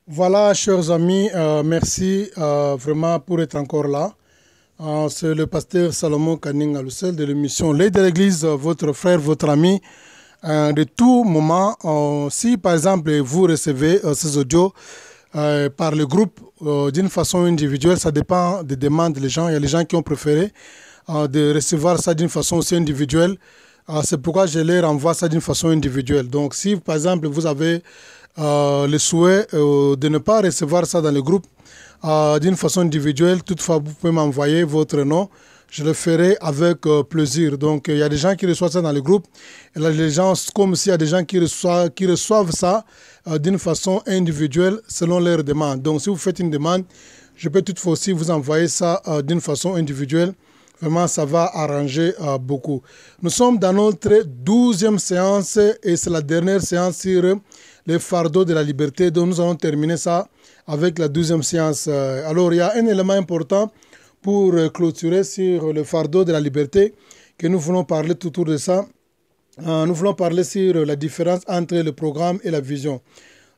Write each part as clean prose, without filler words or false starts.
Voilà, chers amis, merci vraiment pour être encore là. C'est le pasteur Salomon Kaning Alusel de l'émission L'Aide de l'Église, votre frère, votre ami. De tout moment, si par exemple vous recevez ces audios par le groupe d'une façon individuelle, ça dépend des demandes des gens. Il y a les gens qui ont préféré de recevoir ça d'une façon aussi individuelle. C'est pourquoi je les renvoie ça d'une façon individuelle. Donc si par exemple vous avez le souhait de ne pas recevoir ça dans le groupe d'une façon individuelle, toutefois vous pouvez m'envoyer votre nom. Je le ferai avec plaisir. Donc, il y a des gens qui reçoivent ça dans le groupe. Et là, les gens, comme s'il y a des gens qui reçoivent ça d'une façon individuelle selon leurs demandes. Donc, si vous faites une demande, je peux toutefois aussi vous envoyer ça d'une façon individuelle. Vraiment, ça va arranger beaucoup. Nous sommes dans notre 12e séance et c'est la dernière séance sur les fardeaux de la liberté. Donc, nous allons terminer ça avec la 12e séance. Alors, il y a un élément important pour clôturer sur le fardeau de la liberté, que nous voulons parler tout autour de ça. Nous voulons parler sur la différence entre le programme et la vision.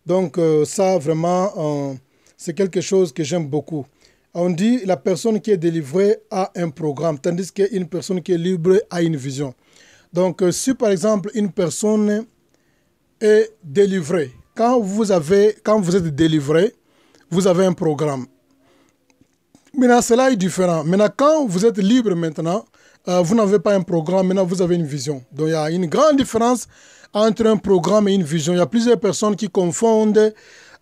Donc ça, vraiment, c'est quelque chose que j'aime beaucoup. On dit la personne qui est délivrée a un programme, tandis qu'une personne qui est libre a une vision. Donc si par exemple une personne est délivrée, quand vous êtes délivré, vous avez un programme. Maintenant, cela est différent. Maintenant, quand vous êtes libre maintenant, vous n'avez pas un programme, maintenant vous avez une vision. Donc, il y a une grande différence entre un programme et une vision. Il y a plusieurs personnes qui confondent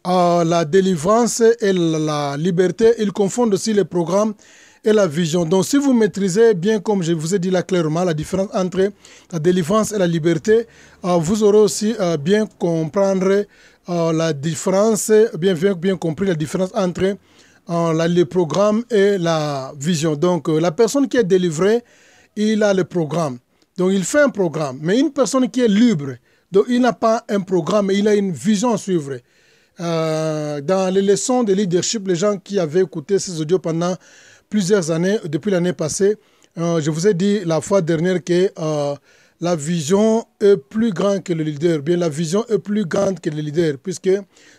la délivrance et la liberté. Ils confondent aussi le programme et la vision. Donc, si vous maîtrisez bien, comme je vous ai dit là clairement, la différence entre la délivrance et la liberté, vous aurez aussi bien comprendre la différence, bien compris la différence entre le programme et la vision. Donc, la personne qui est délivrée, il a le programme. Donc, il fait un programme. Mais une personne qui est libre, donc il n'a pas un programme, mais il a une vision à suivre. Dans les leçons de leadership, les gens qui avaient écouté ces audios pendant plusieurs années, depuis l'année passée, je vous ai dit la fois dernière que la vision est plus grande que le leader. Bien, la vision est plus grande que le leader, puisque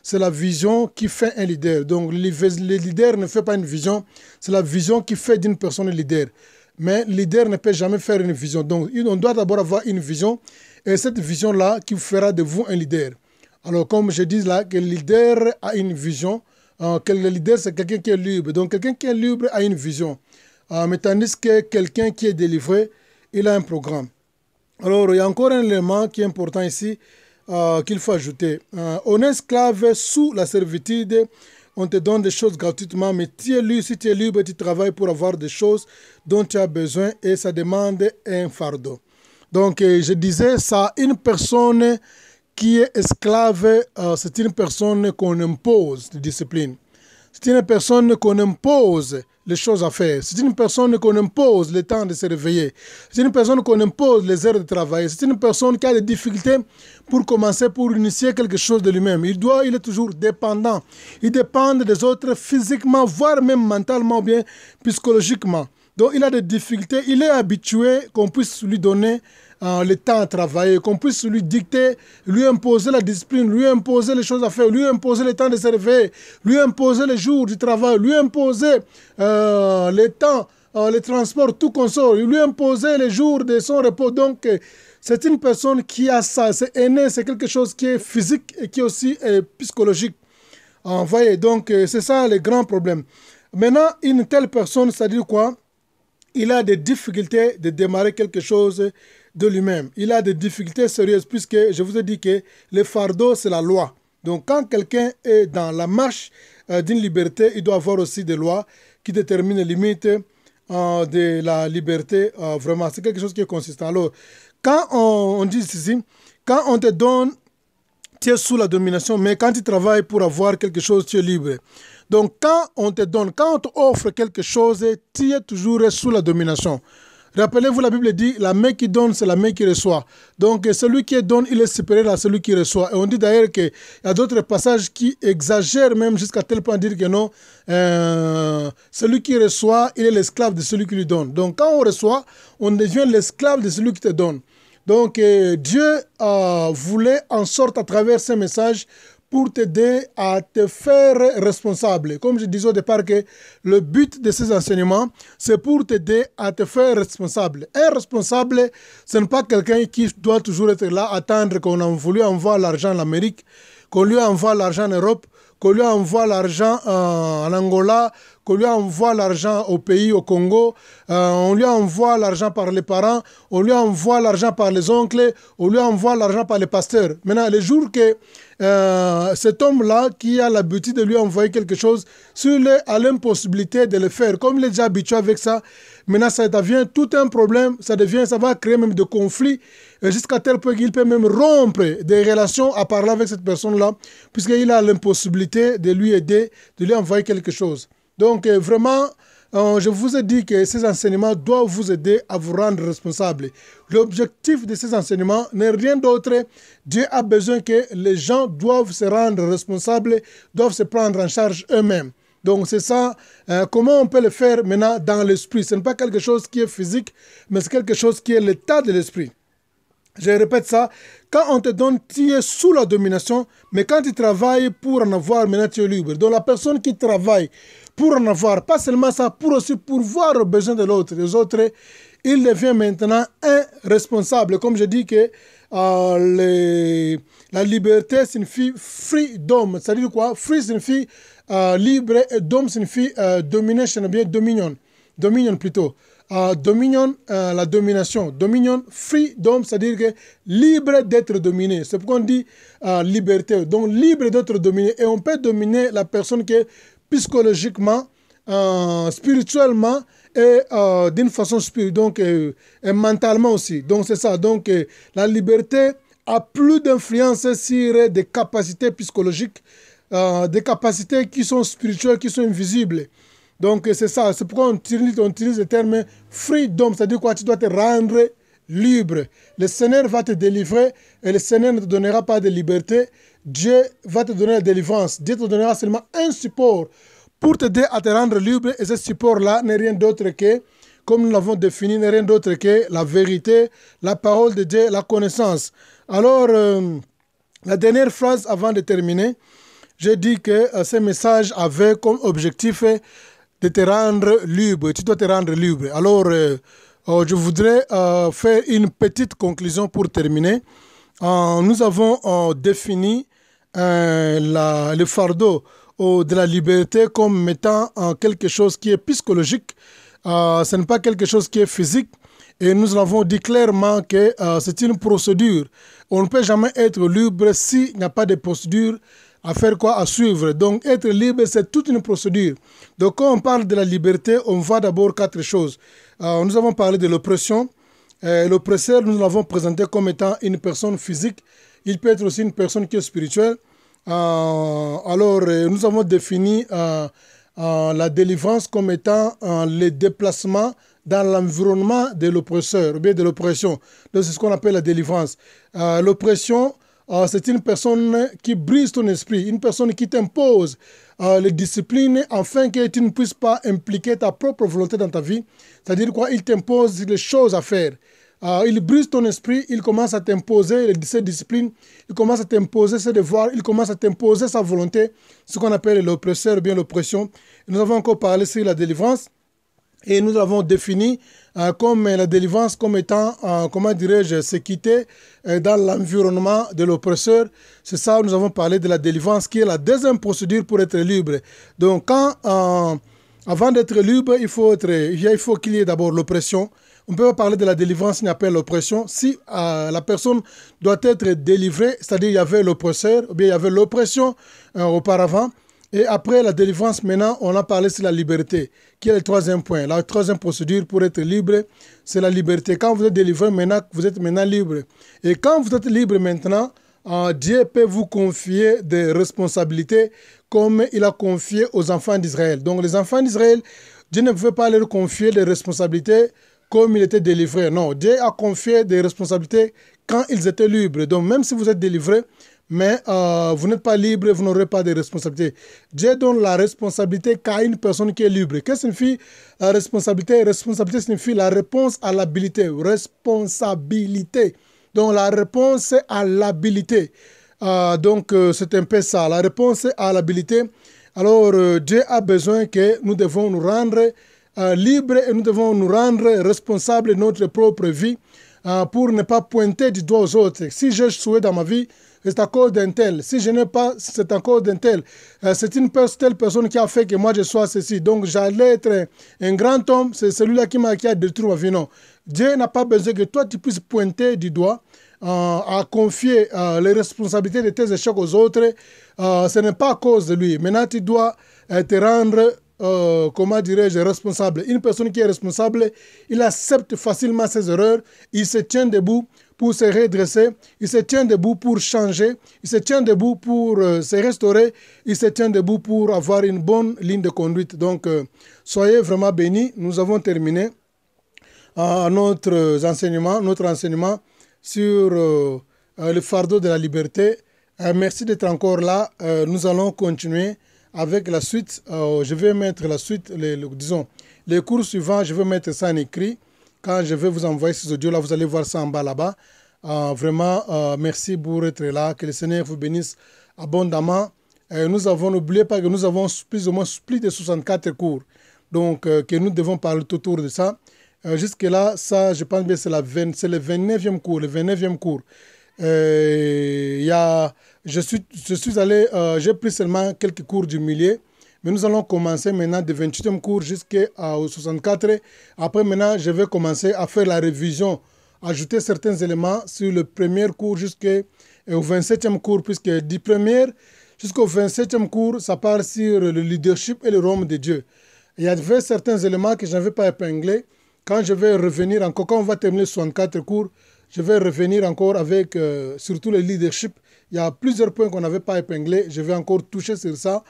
c'est la vision qui fait un leader. Donc, le leader ne fait pas une vision, c'est la vision qui fait d'une personne un leader. Mais le leader ne peut jamais faire une vision. Donc, on doit d'abord avoir une vision, et cette vision-là qui fera de vous un leader. Alors, comme je dis là, que le leader a une vision, que le leader, c'est quelqu'un qui est libre. Donc, quelqu'un qui est libre a une vision. Mais tandis que quelqu'un qui est délivré, il a un programme. Alors, il y a encore un élément qui est important ici qu'il faut ajouter. On est esclave sous la servitude, on te donne des choses gratuitement, mais si tu es libre, tu travailles pour avoir des choses dont tu as besoin et ça demande un fardeau. Donc, je disais ça, une personne qui est esclave, c'est une personne qu'on impose de discipline. C'est une personne qu'on impose les choses à faire. C'est une personne qu'on impose le temps de se réveiller. C'est une personne qu'on impose les heures de travail. C'est une personne qui a des difficultés pour commencer, pour initier quelque chose de lui-même. Il est toujours dépendant. Il dépend des autres physiquement, voire même mentalement ou bien psychologiquement. Donc il a des difficultés. Il est habitué qu'on puisse lui donner le temps à travailler, qu'on puisse lui dicter, lui imposer la discipline, lui imposer les choses à faire, lui imposer le temps de se réveiller, lui imposer les jours du travail, lui imposer les temps, les transports, tout consort, lui imposer les jours de son repos. Donc, c'est une personne qui a ça, c'est inné, c'est quelque chose qui est physique et qui est aussi psychologique. Vous voyez, donc c'est ça le grand problème. Maintenant, une telle personne, c'est-à-dire quoi? Il a des difficultés de démarrer quelque chose de lui-même. Il a des difficultés sérieuses puisque je vous ai dit que le fardeau, c'est la loi. Donc quand quelqu'un est dans la marche d'une liberté, il doit avoir aussi des lois qui déterminent les limites de la liberté. Vraiment, c'est quelque chose qui est consistant. Alors, quand on dit ici, quand on te donne, tu es sous la domination, mais quand tu travailles pour avoir quelque chose, tu es libre. Donc, quand on te donne, quand on t'offre quelque chose, tu es toujours sous la domination. Rappelez-vous, la Bible dit, la main qui donne, c'est la main qui reçoit. Donc, celui qui donne, il est supérieur à celui qui reçoit. Et on dit d'ailleurs qu'il y a d'autres passages qui exagèrent même jusqu'à tel point de dire que non, celui qui reçoit, il est l'esclave de celui qui lui donne. Donc, quand on reçoit, on devient l'esclave de celui qui te donne. Donc, Dieu voulait en sorte à travers ces messages pour t'aider à te faire responsable. Comme je disais au départ que le but de ces enseignements, c'est pour t'aider à te faire responsable. Un responsable, ce n'est pas quelqu'un qui doit toujours être là, attendre qu'on lui envoie l'argent en Amérique, qu'on lui envoie l'argent en Europe, qu'on lui envoie l'argent en Angola, qu'on lui envoie l'argent au pays, au Congo, on lui envoie l'argent par les parents, on lui envoie l'argent par les oncles, on lui envoie l'argent par les pasteurs. Maintenant, le jour que cet homme-là, qui a l'habitude de lui envoyer quelque chose, s'il a l'impossibilité de le faire, comme il est déjà habitué avec ça, maintenant ça devient tout un problème, ça va créer même des conflits, jusqu'à tel point qu'il peut même rompre des relations à parler avec cette personne-là, puisqu'il a l'impossibilité de lui aider, de lui envoyer quelque chose. Donc vraiment, je vous ai dit que ces enseignements doivent vous aider à vous rendre responsable. L'objectif de ces enseignements n'est rien d'autre. Dieu a besoin que les gens doivent se rendre responsables, doivent se prendre en charge eux-mêmes. Donc c'est ça, comment on peut le faire maintenant dans l'esprit. Ce n'est pas quelque chose qui est physique, mais c'est quelque chose qui est l'état de l'esprit. Je répète ça, quand on te donne, tu es sous la domination, mais quand tu travailles pour en avoir, maintenant tu es libre. Donc la personne qui travaille pour en avoir, pas seulement ça, pour aussi pourvoir aux besoins de l'autre, les autres, il devient maintenant un responsable. Comme je dis que la liberté signifie freedom, c'est-à-dire quoi? Free signifie libre et dom signifie domination, bien dominion plutôt. Dominion, la domination. Dominion, freedom, c'est-à-dire que libre d'être dominé. C'est pourquoi on dit liberté. Donc libre d'être dominé. Et on peut dominer la personne qui est psychologiquement, spirituellement et d'une façon spirituelle, donc et mentalement aussi. Donc c'est ça. Donc la liberté a plus d'influence sur des capacités psychologiques, des capacités qui sont spirituelles, qui sont invisibles. Donc c'est ça, c'est pourquoi on utilise le terme freedom, c'est-à-dire quoi, tu dois te rendre libre. Le Seigneur va te délivrer et le Seigneur ne te donnera pas de liberté. Dieu va te donner la délivrance. Dieu te donnera seulement un support pour t'aider à te rendre libre, et ce support-là n'est rien d'autre que, comme nous l'avons défini, n'est rien d'autre que la vérité, la parole de Dieu, la connaissance. Alors, la dernière phrase avant de terminer, j'ai dit que ce message avait comme objectif de te rendre libre. Tu dois te rendre libre. Alors, je voudrais faire une petite conclusion pour terminer. Nous avons défini le fardeau de la liberté comme mettant quelque chose qui est psychologique. Ce n'est pas quelque chose qui est physique. Et nous avons dit clairement que c'est une procédure. On ne peut jamais être libre s'il n'y a pas de procédure à faire quoi? À suivre. Donc, être libre, c'est toute une procédure. Donc, quand on parle de la liberté, on voit d'abord quatre choses. Nous avons parlé de l'oppression. L'oppresseur, nous l'avons présenté comme étant une personne physique. Il peut être aussi une personne qui est spirituelle. Alors, nous avons défini la délivrance comme étant le déplacement dans l'environnement de l'oppresseur, ou bien de l'oppression. Donc, c'est ce qu'on appelle la délivrance. L'oppression, c'est une personne qui brise ton esprit, une personne qui t'impose les disciplines afin que tu ne puisses pas impliquer ta propre volonté dans ta vie. C'est-à-dire quoi? Il t'impose les choses à faire. Il brise ton esprit, il commence à t'imposer ses disciplines, il commence à t'imposer ses devoirs, il commence à t'imposer sa volonté, ce qu'on appelle l'oppresseur ou bien l'oppression. Nous avons encore parlé sur la délivrance. Et nous avons défini comme la délivrance comme étant, comment dirais-je, se quitter dans l'environnement de l'oppresseur. C'est ça, nous avons parlé de la délivrance qui est la deuxième procédure pour être libre. Donc, avant d'être libre, il faut qu'il y ait d'abord l'oppression. On peut pas parler de la délivrance qui appelle l'oppression. Si la personne doit être délivrée, c'est-à-dire il y avait l'oppresseur, ou bien il y avait l'oppression auparavant. Et après la délivrance, maintenant, on a parlé sur la liberté, qui est le troisième point. La troisième procédure pour être libre, c'est la liberté. Quand vous êtes délivré, maintenant, vous êtes maintenant libre. Et quand vous êtes libre maintenant, Dieu peut vous confier des responsabilités comme il a confié aux enfants d'Israël. Donc les enfants d'Israël, Dieu ne pouvait pas leur confier des responsabilités comme ils étaient délivrés. Non, Dieu a confié des responsabilités quand ils étaient libres. Donc même si vous êtes délivrés, mais vous n'êtes pas libre, vous n'aurez pas de responsabilité. Dieu donne la responsabilité qu'à une personne qui est libre. Qu'est-ce que signifie la responsabilité? Responsabilité signifie la réponse à l'habilité. Responsabilité. Donc la réponse à l'habilité. C'est un peu ça. La réponse à l'habilité. Alors, Dieu a besoin que nous devons nous rendre libres et nous devons nous rendre responsables de notre propre vie pour ne pas pointer du doigt aux autres. Si j'ai échoué dans ma vie, c'est à cause d'un tel. Si je n'ai pas, c'est à cause d'un tel. C'est une telle personne qui a fait que moi je sois ceci. Donc j'allais être un grand homme, c'est celui-là qui a détruit ma vie. Non. Dieu n'a pas besoin que toi tu puisses pointer du doigt, à confier les responsabilités de tes échecs aux autres. Ce n'est pas à cause de lui. Maintenant tu dois te rendre comment dirais-je, responsable. Une personne qui est responsable, il accepte facilement ses erreurs, il se tient debout pour se redresser, il se tient debout pour changer, il se tient debout pour se restaurer, il se tient debout pour avoir une bonne ligne de conduite. Donc, soyez vraiment bénis. Nous avons terminé notre enseignement sur le fardeau de la liberté. Merci d'être encore là. Nous allons continuer avec la suite. Je vais mettre la suite, disons, les cours suivants, je vais mettre ça en écrit. Quand je vais vous envoyer ces audios-là, vous allez voir ça en bas là-bas. Vraiment, merci pour être là. Que le Seigneur vous bénisse abondamment. N'oubliez pas que nous avons plus ou moins plus de 64 cours. Donc, que nous devons parler tout autour de ça. Jusque-là, ça, je pense bien c'est le 29e cours. Le 29e cours. J'ai pris seulement quelques cours du milieu. Mais nous allons commencer maintenant du 28e cours jusqu'au 64. Après, maintenant, je vais commencer à faire la révision, ajouter certains éléments sur le premier cours jusqu'au 27e cours, puisque du premier jusqu'au 27e cours, ça parle sur le leadership et le royaume de Dieu. Il y avait certains éléments que je n'avais pas épinglés. Quand je vais revenir encore, quand on va terminer 64 cours, je vais revenir encore avec surtout le leadership. Il y a plusieurs points qu'on n'avait pas épinglés. Je vais encore toucher sur ça.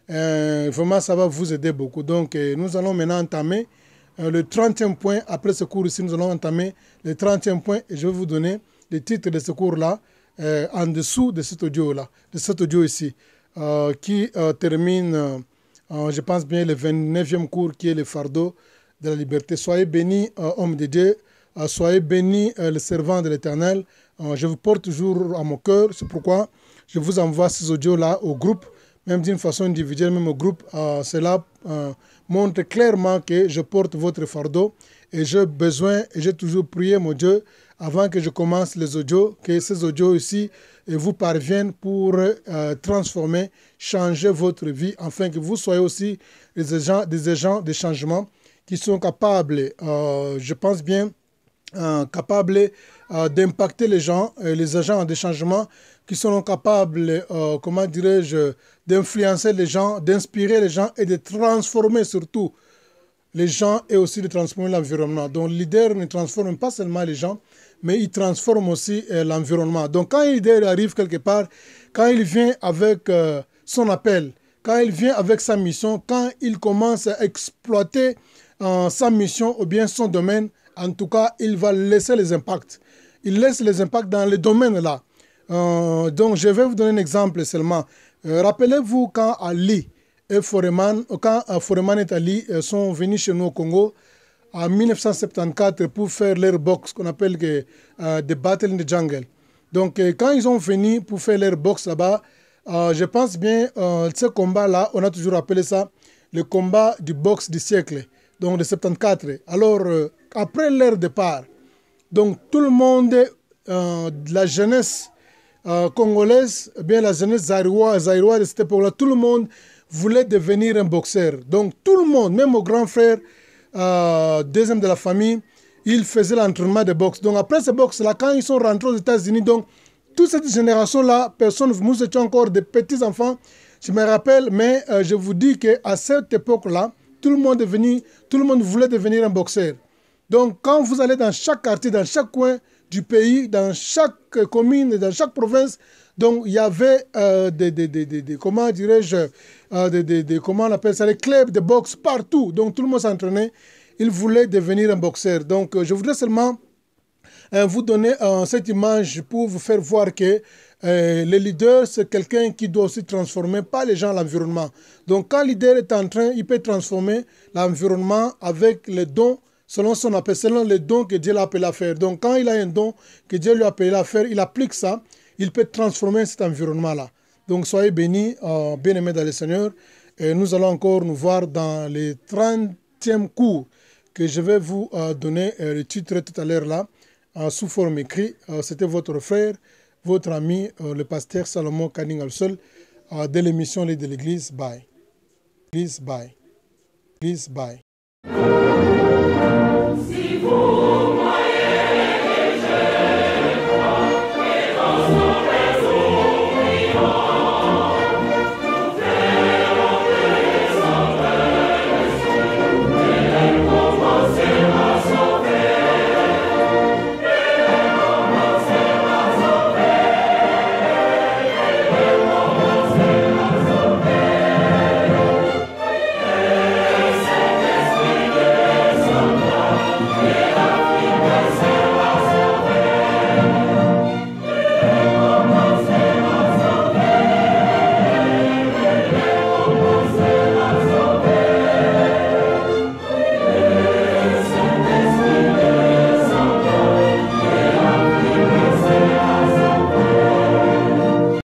Vraiment, ça va vous aider beaucoup. Donc, nous allons maintenant entamer le 30e point. Après ce cours ici, nous allons entamer le 30e point et je vais vous donner le titre de ce cours-là en dessous de cet audio-là, de cet audio ici, qui termine, je pense bien, le 29e cours qui est le fardeau de la liberté. Soyez bénis, hommes de Dieu. Soyez bénis, le servant de l'Éternel. Je vous porte toujours à mon cœur. C'est pourquoi je vous envoie ces audios-là au groupe. Même d'une façon individuelle, même au groupe, cela montre clairement que je porte votre fardeau et j'ai toujours prié mon Dieu avant que je commence les audios, que ces audios ici vous parviennent pour transformer, changer votre vie, afin que vous soyez aussi des agents de changement qui sont capables, je pense bien, capables d'impacter les gens, les agents de changement qui seront capables, comment dirais-je, d'influencer les gens, d'inspirer les gens et de transformer surtout les gens et aussi de transformer l'environnement. Donc, le leader ne transforme pas seulement les gens, mais il transforme aussi l'environnement. Donc, quand un leader arrive quelque part, quand il vient avec son appel, quand il vient avec sa mission, quand il commence à exploiter sa mission ou bien son domaine, en tout cas, il va laisser les impacts. Il laisse les impacts dans les domaines là. Donc, je vais vous donner un exemple seulement. Rappelez-vous quand Ali et Foreman, quand Foreman et Ali sont venus chez nous au Congo en 1974 pour faire leur boxe qu'on appelle The Battle in the Jungle. Donc, quand ils sont venus pour faire leur boxe là-bas, je pense bien, ce combat-là, on a toujours appelé ça le combat du boxe du siècle, donc de 74. Alors, après leur départ, donc tout le monde, la jeunesse congolaise, bien la jeunesse zaïroise de cette époque-là, tout le monde voulait devenir un boxeur. Donc tout le monde, même mon grand frère, deuxième de la famille, il faisait l'entraînement de boxe. Donc après ce boxe-là, quand ils sont rentrés aux États-Unis, donc toute cette génération-là, personne, nous étions encore des petits enfants, je me rappelle, mais je vous dis qu'à cette époque-là, tout le monde voulait devenir un boxeur. Donc quand vous allez dans chaque quartier, dans chaque coin du pays, dans chaque commune, dans chaque province, donc il y avait comment dirais-je, comment on appelle ça, les clubs de boxe partout. Donc tout le monde s'entraînait. Il voulait devenir un boxeur. Donc je voudrais seulement vous donner cette image pour vous faire voir que le leader, c'est quelqu'un qui doit aussi transformer, pas les gens, l'environnement. Donc quand le leader est en train, il peut transformer l'environnement avec les dons selon son appel, selon les dons que Dieu l'a appelé à faire. Donc quand il a un don que Dieu lui a appelé à faire, il applique ça. il peut transformer cet environnement-là. Donc soyez bénis, bien-aimés dans le Seigneur. Et nous allons encore nous voir dans les 30e cours que je vais vous donner le titre tout à l'heure là, sous forme écrite. C'était votre frère, votre ami, le pasteur Salomon Kaning Al-Seul, de l'émission Les de l'Église. Bye. Please bye. Please bye.